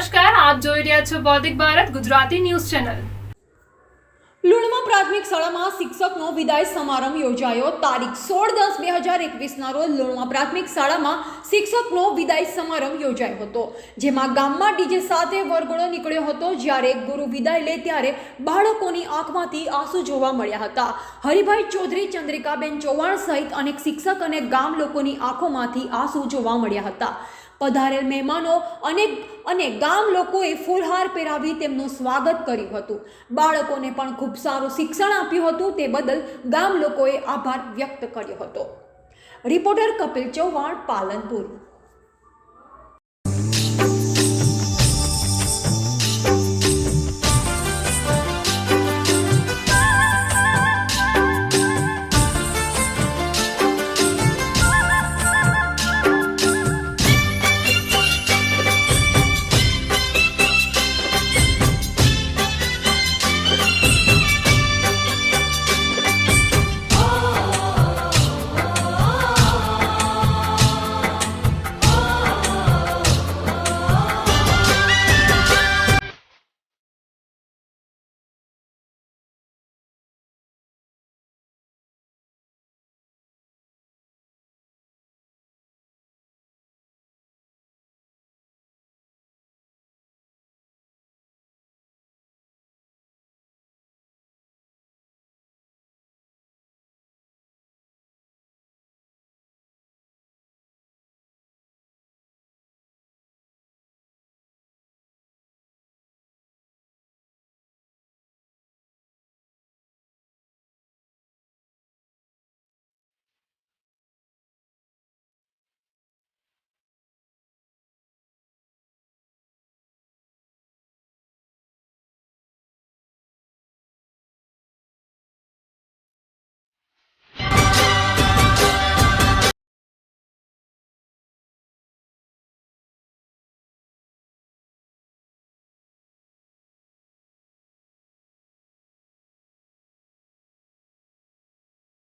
નમસ્કાર, આપ જોઈ રહ્યા છો બૌદ્ધિક ભારત ગુજરાતી ન્યૂઝ ચેનલ। લુણવા પ્રાથમિક શાળામાં શિક્ષકનો વિદાય સમારંભ યોજાયો। તારીખ 16/10/2021ના રોજ લુણવા પ્રાથમિક શાળામાં શિક્ષકનો વિદાય સમારંભ યોજાયો હતો, જેમાં ગામમાં ડીજે સાથે વરઘોડો નીકળ્યો હતો। જ્યારે ગુરુ વિદાય લે ત્યારે બાળકોની આંખમાંથી આંસુ જોવા મળ્યા હતા। હરિભાઈ ચૌધરી, ચંદ્રિકાબેન ચૌહાણ સહિત અનેક શિક્ષક અને ગામ લોકોની આંખોમાંથી આંસુ જોવા મળ્યા હતા। પધારેલ મહેમાનો અને ગામ લોકોએ ફૂલહાર પહેરાવી તેમનું સ્વાગત કર્યું હતું। બાળકોને પણ ખૂબ સારું શિક્ષણ આપ્યું હતું, તે બદલ ગામ લોકોએ આભાર વ્યક્ત કર્યો હતો। રિપોર્ટર કપિલ ચૌહાણ, પાલનપુર।